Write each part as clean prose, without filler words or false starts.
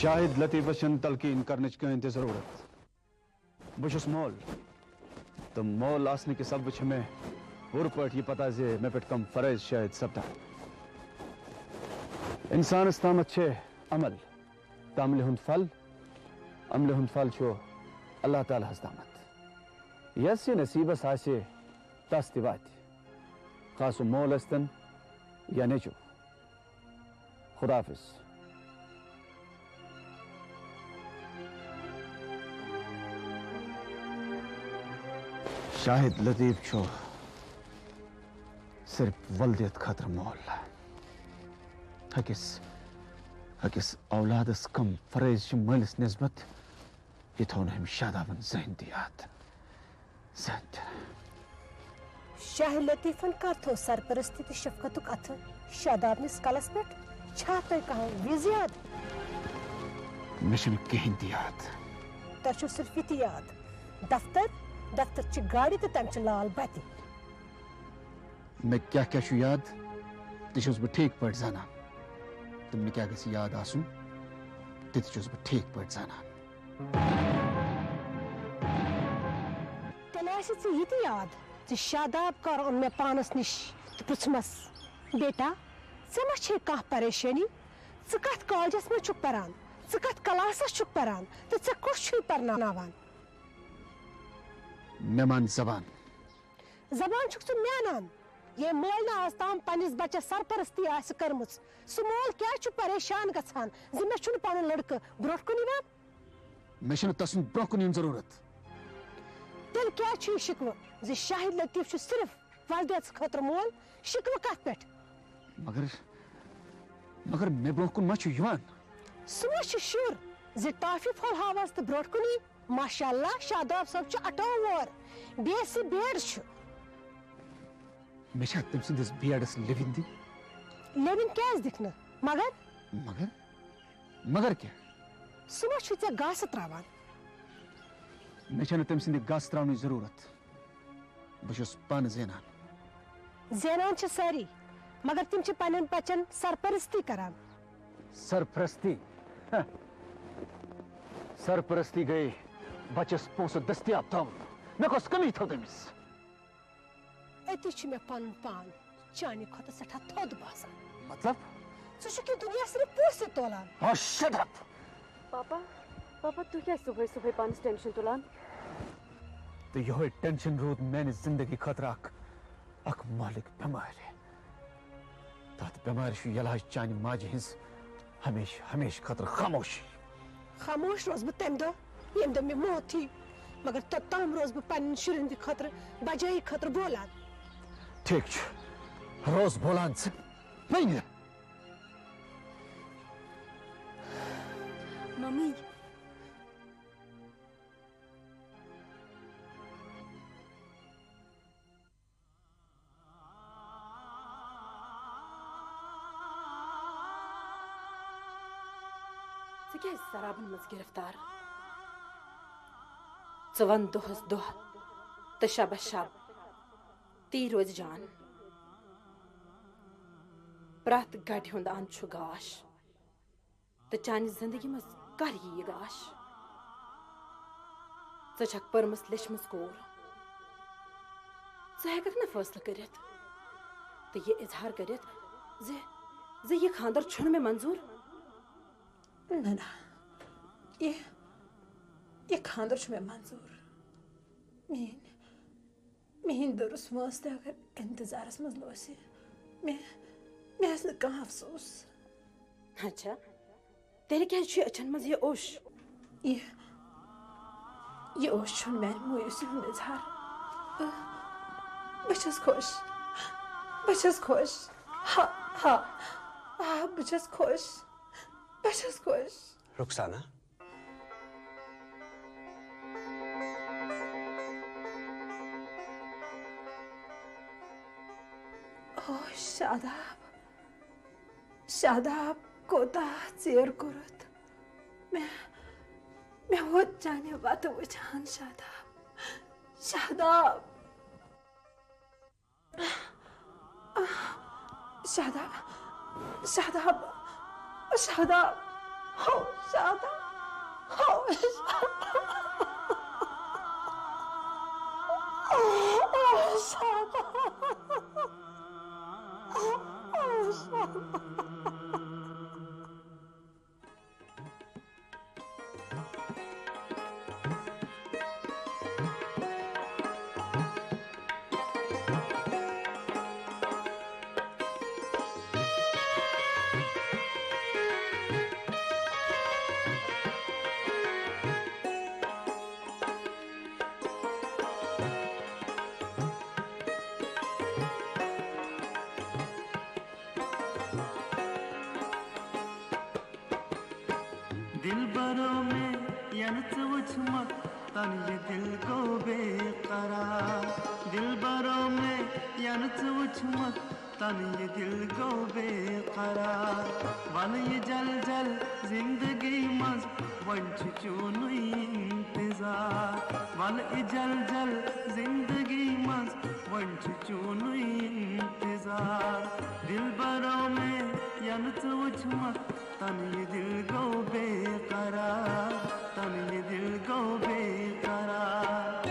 शाहिद लतीफ़न तलकीन करने की जरूरत बुशुस मोल तो मोल आसने के सब में और पट ये पता जे मैं पेट कम फरेज शायद सबटा इंसान इस्ताम अच्छे अमल तामले हुन फल अमले हुन फल छो अल्लाह ताला हस्तामत यस्य नसीब सासे तस्तिबात खासु मोल अस्तन या नेचो खुदाफिज शाहिद लतीफ छो सिर्फ वल्दियत खतर मोल हकिस औलादस कम फरेज मलिस निस्बत ये थोन हम शादावन जहन दियात जहन शाहिद लतीफन कर थो सरपरस्ती तो शफकतुक अथ शादाब निस कलस पेट छा तो कहा विजियाद मिशन कहीं दियात तशु सिर्फ इति याद दफ्तर च गाड़ी तो तम च लाल बत्ती मैं क्या क्या छु याद तिशुस बह ठीक पट जाना तुमने क्या गसी याद आसू तिशुस बह ठीक पट जाना तलाश से ये याद जे शादाब कर उन में पानस निश पुछमस बेटा समा छे का परेशानी च कत कॉलेजस में छु परान च कत क्लासस छु परान तो च कुछ छु परनावान मेहमान जबान छुक सु म्यानान ये मोल ना आस्ताम पनिस बच्चे सरपरस्ती आस करमुस सु मोल क्या छु परेशान गछान जे मे छु पन लड़क ब्रोट कुनी ना मे छु तसन ब्रोट कुनी जरूरत तेल क्या छु शिकव जे शाहिद लतीफ छु सिर्फ वालदेस खतर मोल शिकव कत पेट मगर मे ब्रोट कुन मा छु युवान सु छु श्योर जे टाफी फॉल हावस त ब्रोट कुनी माशाअल्लाह शादाब सब छु अटोवर बेसी बेड छु मेशा तुम सिंदस बियाडस लिविंग दी लेविन क्या दिखना मगर क्या सुबह छु ते गास त्रावान मेशा न तुम सिंदे गास त्रावनी जरूरत बशुस पान ज़ेनान छु सारी मगर तुम छु पनन बचन सरपरस्ती करान सरपरस्ती गई बचस पोस दस्तियाब थम मैं कोस कमी थो तमिस एति छु मे पान चानी खत सठा थोद बासा मतलब छु कि दुनिया सिर्फ पोसे तोलान oh shut up पापा तू क्या सुबह पान टेंशन तोलान तो यह टेंशन रोद मैंने जिंदगी खतरा अक मालिक बीमार है तत बीमार छु यलाज चानी माज हिंस हमेश खतर खामोश रोज बह तम दो यम दो मे मौत थी मगर तम रोज बह पन शुरन दी खतर बजाई खतर बोलान ठीक रोज बोलान से नहीं मम्मी क्या शराबन मज गिरफ्तार वन दोहस दोह तो शब शब ती रोज जान प्रत गढ़ हुंद अंद छु गाश तो चान जिंदगी मज कर ये गाश छक परमस लिशमस कोर हेकक ना फैसला करित तो ये इजहार करित जे ये खानदर छुन में मंजूर ना ये खानदर छु में मंजूर मेन दुरुस मस्त अगर इंतजारस मज लोसे मैं कहाँ अफसोस अच्छा तेरे क्या छु अचन मज ये ओश ये ओश छुन मैं मोयूसी हुन इजहार बचस खुश हाँ बचस खुश रुखसाना शादाब कोता चेयर करत मैं वो जाने बात वचान शादाब हो शादा हो शादा दिलबरों में यनच उछमक तन ये दिल को बेकरार दिलबरों में यनच उछमक तन ये दिल को बेकरार वन ये जल जल जिंदगी मज वंच चूनु इंतजार वन ये जल जल जिंदगी मज वंच चूनु इंतजार दिलबरों में यनच उछमक तन ये दिल को बेकरार तन ये दिल को बेकरार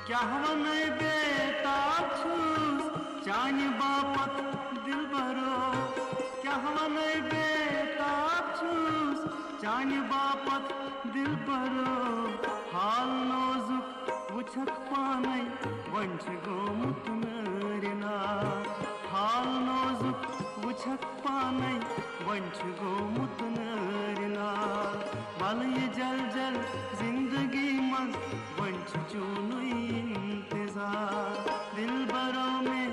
क्या हम बेताब छूस चांद बापत दिल भरो क्या हम बेताब छूस चांद बापत दिल भरो हाल नोजुक वुछक पाने वंश गोमुत नरना हाल नोजुक वुछक पाने वंश गोमुत नरना बल ये जल जल जिंदगी मज वंश चूनु इंतजार दिलबरों में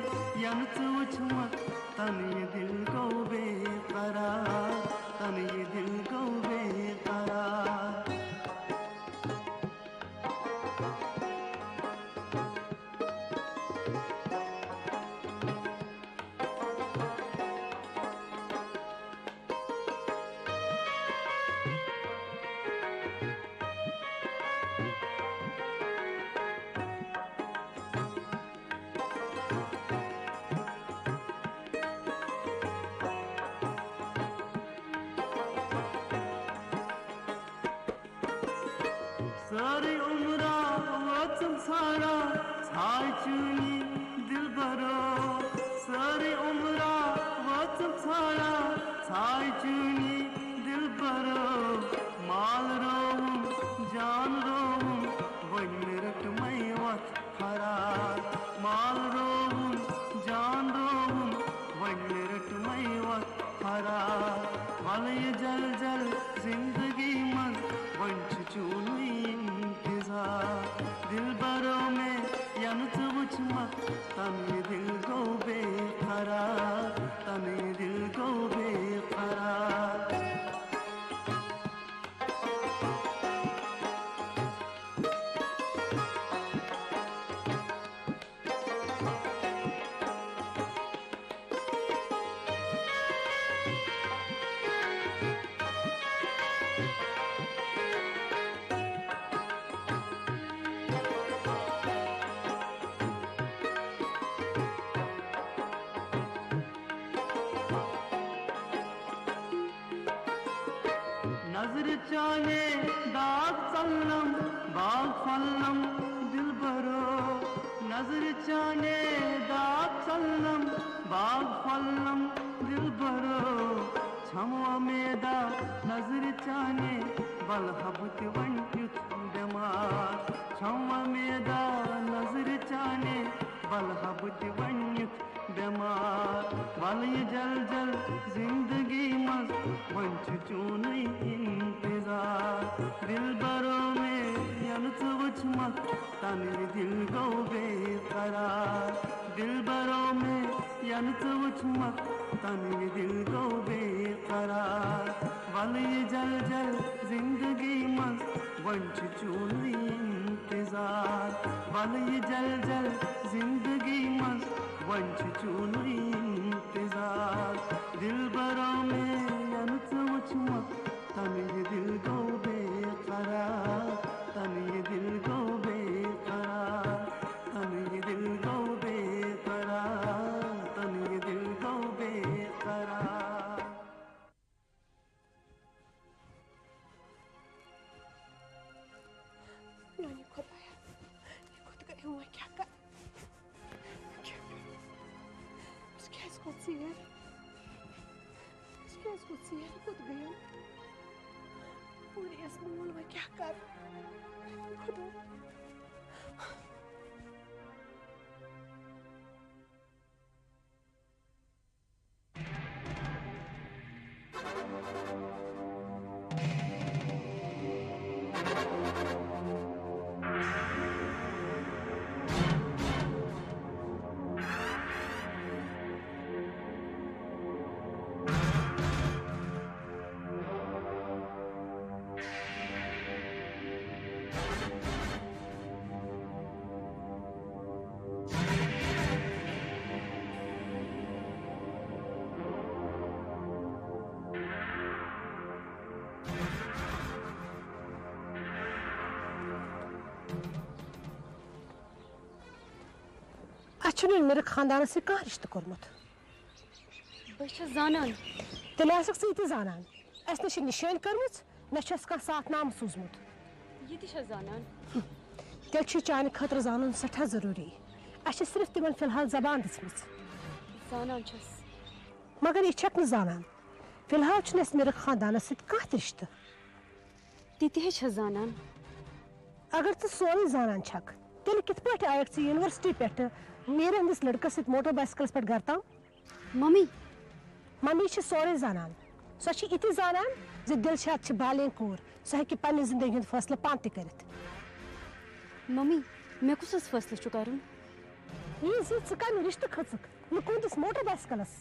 यनच उछमक तन ये दिल को बेकरार तन ये दिल को बेकरार सारी उम्रा वचन सारा छाय चुनी दिल भरो सारी उम्रा वचन सारा छाय चुनी दिल भरो माल रोऊं जान रोऊं वन मिनट में वत फरार माल रोऊं जान रोऊं वन मिनट में वत फरार वाल ये जल जल जिंदगी मन वंच चूनु दिलबरों में यनच उछमक तन ये दिल को बेकरार तन ये दिल को बेकरार नजर चाहे दाग सल्लम बाग फल्लम दिल भरो नजर चाहे दाग सल्लम बाग फल्लम दिल भरो छमवा मेदा नजर चाहे बल हबत वंयुत दमार छमवा मेदा नजर चाहे बल हबत वंयुत दमार बल ये जल जल जिंदगी मज वंच चूनु इंतजार दिलबरों में यनच उछमक तन ये दिल को बेकरार दिलबरों में यनच उछमक तन ये दिल गो बेकरार वल ये जल जल जिंदगी मस्त वंच चूनी इंतजार वल ये जल जल जिंदगी मस्त वंच चूनी इंतजार दिल बरों में अनच मुचमक तन ये दिल गो बेकरार तन ये दिल गो बेकरार तन ये दिल गो बेकरार तन ये दिल गो बेकरार नानी खुदाया ये खुद गए हुए क्या कर उसके इसको सियर खुद गए पूरी असमूल में क्या कर खुदा अच्छे मेरे खानदान से कह रिश्ते कोर्मुत जानान तेल जानान अस निशान कर्मच न साथ नाम सूजमुत ये जानान तेल चान खतर जान सठा जरूरी अस सिर्फ तिमन फिलहाल जबान दिसम जानान मगर यह छक जानान फिलहाल मेरे खानदान कह रिश्ते ती जानान अगर तू सोरे जानान छक तेल कित पे आयक यूनिवर्सिटी पे मेरे हंदिस लड़कस मोटर बाइसिकल्स पे घर तम मम्मी मम्मी सोरे जानान सो इति जानान ज दिलशाद बालें कोर सह हेकि पन्ने जिंदगी हुंद फैसला पान त करित मम्मी मे कुस फैसला कर ये ज कम रिश्ते खचक न कुंदिस मोटर बाइसिकल्स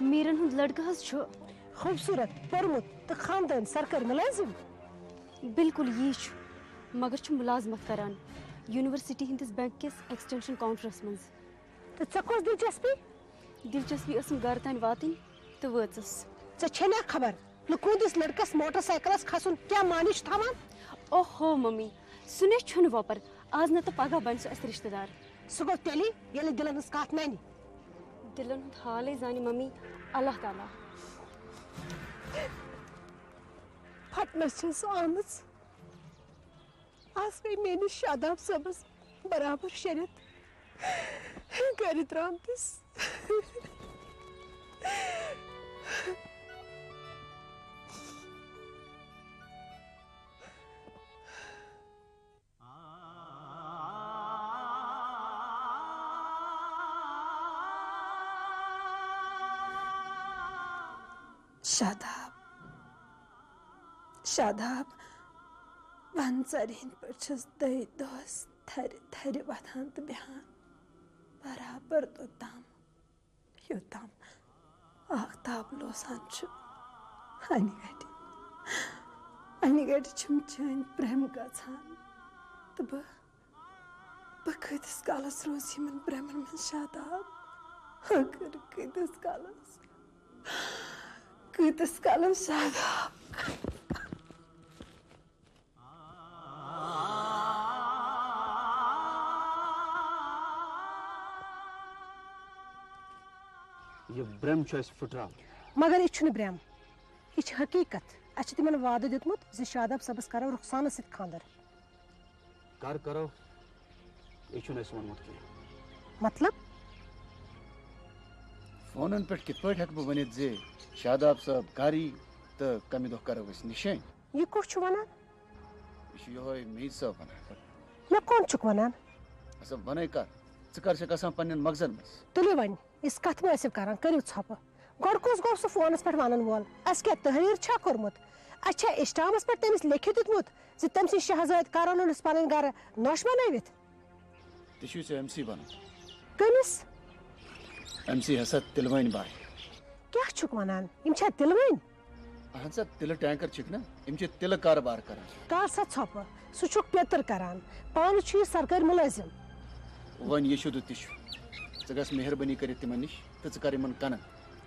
मेरन हुंद लड़का खूबसूरत परमुत तो खानदान सरकारी मुलाजिम बिल्कुल ये मगर मुलाजमत करान यूनिवर्सिटी हिंदिस बैंक किस एक्सटेंशन काउंटरस मज तो चकोस दिलचस्पी घर तान वातिन तो वचस छे खबर लुकुदिस लड़कस मोटरसाइकिलस खसन क्या मानिश थामान ओहो मम्मी सुने छुन वपर आज न तो पगह बन सो रिश्तेदार सो गो तेली येले दिलन कत नानी दिलन हाल जानी मम्मी अल्लाह ताला फटनस आमज आज गई मेरी शादाब सबस बराबर शरीत कर रामतिस शादाब शादाब वन जरिन पे दही दोस थर थर वथान तो बेहान बराबर तोताम योताम आख्ताब लोसान अनि गटी छुम चन प्रेम गछान तो बह कतिस कालस रोज यमन प्रेमन मन शादाब अगर कतिस कालस शादाब ये ब्रह्म फुटरा मगर यह ब्रह्म यह हकीकत अस तिमन वाद दितमुत ज शादाब सबस करो रुखसाना सत खानदर कर करो यह वोनमुत की मतलब फोन पे कित पे हेक बह वनित जे शादाब साहब कारी तो कमी दो करो निशान यह कुछ वनान यह मीर साहब वनान मे कौन चुक वनान सब वने कर पन्न मगजन मज तुलियो वन इस कथ मुनसिब करान करियो छप गोड़ कुस गो सो फोनस पे वनन वोल अस क्या तहरीर छा कोरमुत अच्छा इस्टामस पे तमिस लिखित दितमुत ज तमसी शहजाद कारोन पन घर नोश बनावित तशु से एमसी बन कमिस एमसी हसत तिलवाइन बाय क्या छुक वनान इम छा तिलवइन अहन सा तिल टैंकर छिक ना इम छ तिल कारोबार करन कार सा छप सु छुक पेतर करान पान छु ये सरकारी मुलाजिम वन ये शुद्ध तिश जगस मेहरबानी कर तिमन निश त ज कर मन कन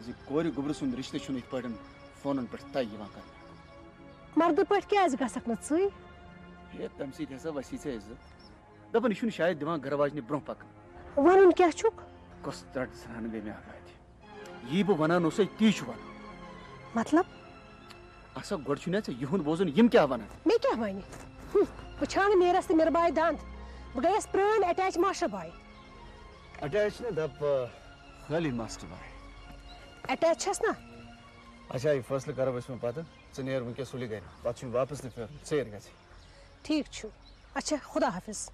जी कोर गुब्र सुन रिश्ते छु इत पटन फोनन पर तय यवा कर मर्द पट क्या आज गसक न सई ये तमसी हसा वसी से इज्जत दपन छु शायद दिवा घरवाज ने ब्रोह पक वनन क्या छुक कस तट सरान बे में आगात ये बो वना नो से ती छु वन मतलब असा गोड छु ने यहुन बोजन यम क्या वना मैं क्या वनी पुछान मेरस ते मेरे बाय दांत बगैस प्राण अटैच मास्टर बाय अटैच ने दप खाली मास्टर भाई अटैच छस ना अच्छा ये फैसला करो इसमें पता चनेर उनके सुली गए पाछू वापस ने फिर शेर गए ठीक छु अच्छा खुदा हाफिज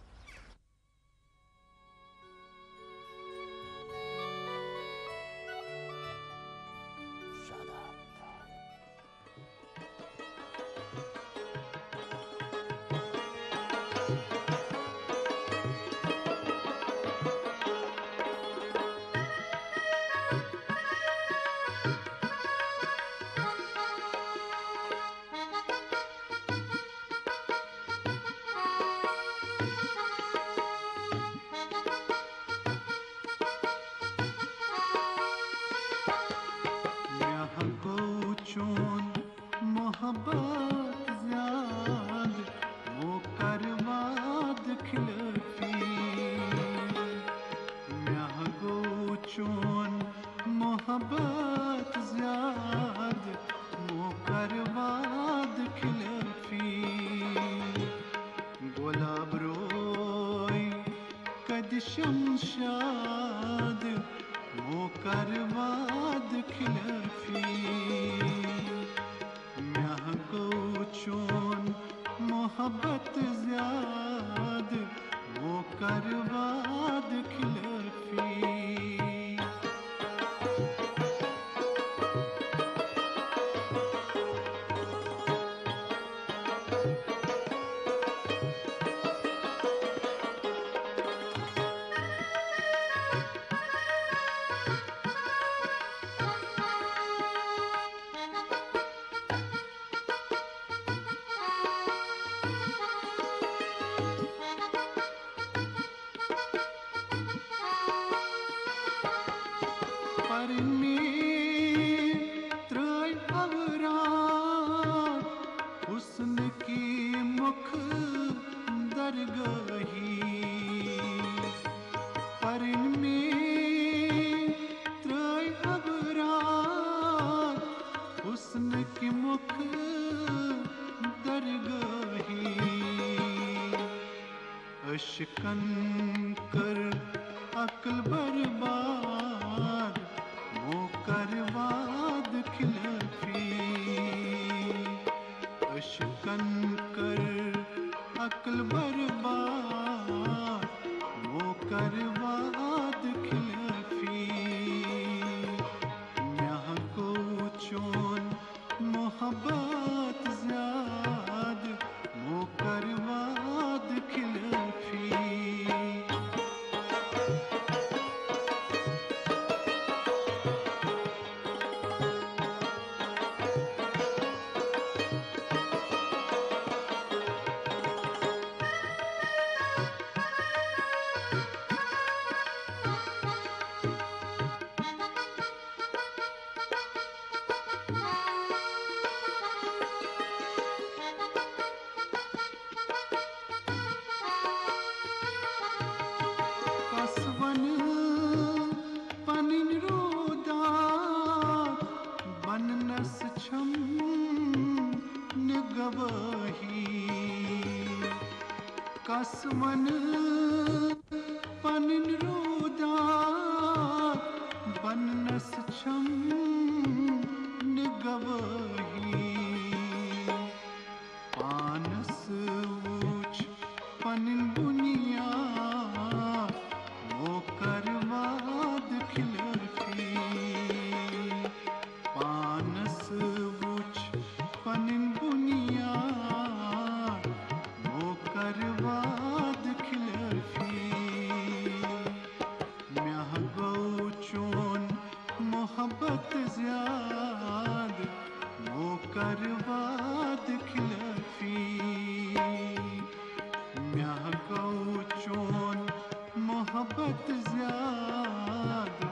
शमशाद मोकरवाद खिलफी म्याह गो चोन मोहब्बत ज़्याद मोकरवाद खिलफी अशकन कर अक्ल बर्बाद मोकरवाद खिलफी अशकन कर अक्ल बर्बाद मोकरवाद खिलफी यहाँ को चोन मोहब्बत ज़्याद मोकरवाद खिलफी कसवन पनिन रोदा बननस छम निगवही कसवन पनिन रोदा बननस छम निगवही पानस ऊच पनिन बुनिया मोकरवाद खिलफी पानस बुच पनिन बुनिया मोकरवाद खिलफी म्याह गो चोन मोहब्बत ज़्याद वो करवाद खिलफी म्याह गौ चोन मोहब्बत ज़्याद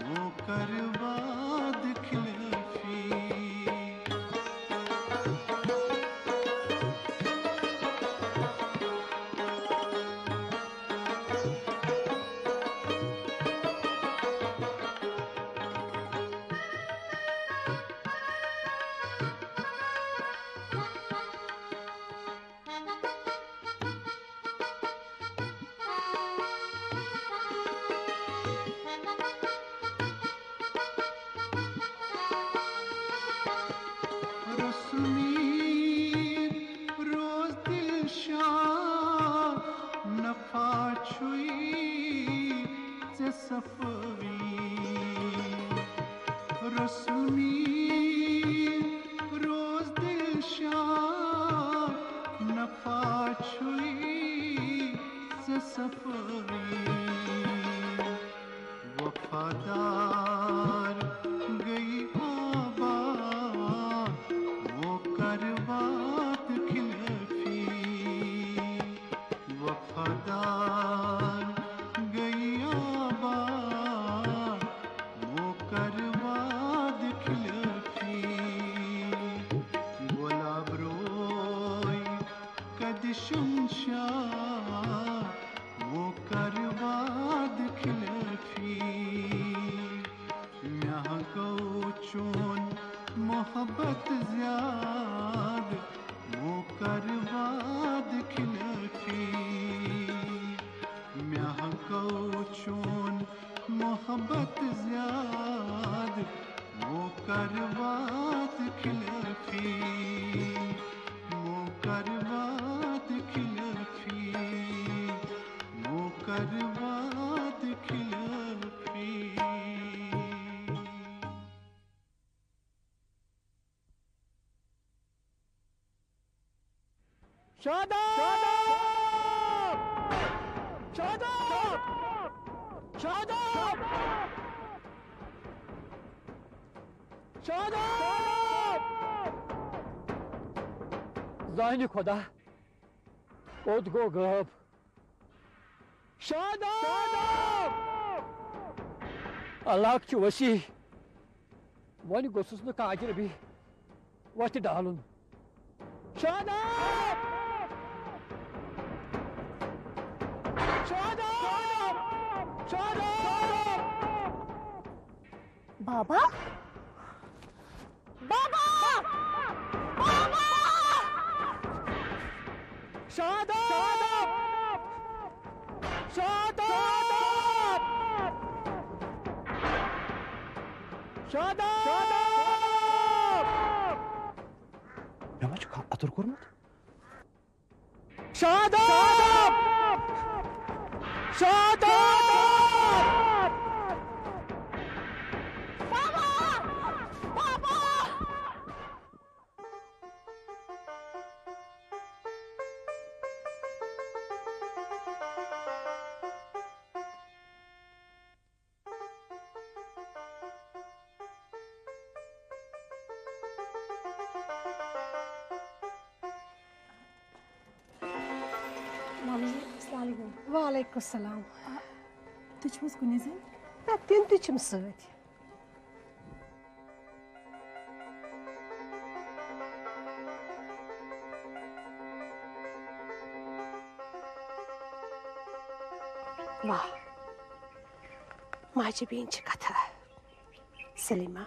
वो करवाद खिलफी वफादार गई आबाद वो करवात खिलफी वफादार गई आबाद वो करवात खिलफी गुलाब रोई कदिशुम शाह वो करवाद खिलफी म्याह गौ चोन मोहब्बत ज़्याद वो करवाद खिलफी म्याह गौ चोन मोहब्बत ज़्याद वो करवाद खिलफी वो करवाद खिलफी वो करवाद खिलफी शादाब शादाब शादाब शादाब ज़ाहिनी खुदा ओद गो गब शादाब अल्लाह की वसी वन गोसुस न काजर भी वट डालुन शादाब शादाब शादाब बाबा बाबा बाबा शादाब शादाब शादाब मैं मच का अतर कोरमत शादाब शादाब बाबा बाबा वालेकुम सलाम तुझ कुने जन ना तिम तुम सत वाह माजे बीन कथा सलीमा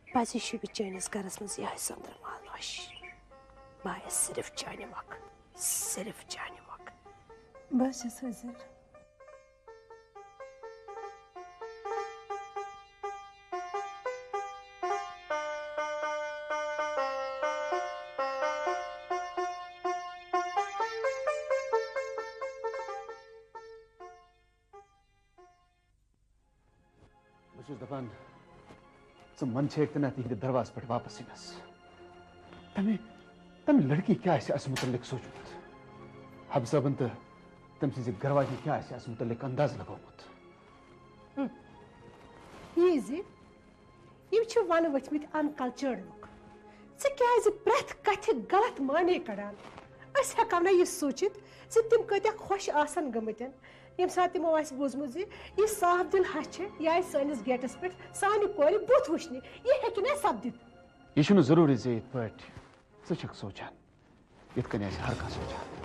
पज चैनिस गरस मज यह संदर माल नश बाय सिर्फ चाने मक सिर्फ चाने मक बस हजर दपान मन ना तिंद दरवाज पे वापस इनस तमें तम लड़की क्या अस मुतलिक सोचमुत हब्सबन तो तम सिंज गरवाजी क्या अस मुतलिक अंदाज लगोमुत ये यम छ वन वथमित अनकल्चर्ड लुक क्या प्रेथ कथ गलत माने कड़ान अस हेको ना यह सोचित तिम कत्या खुश आसन गमतन यम सात तिमो आस बोजमुत यह साफ दिल हछ यह सानिस गेटस पे सानि कोर बुथ वुचने यह हेकि ना सपदित यह जरूरी जे इत सोचान इत कन हर कह सोचान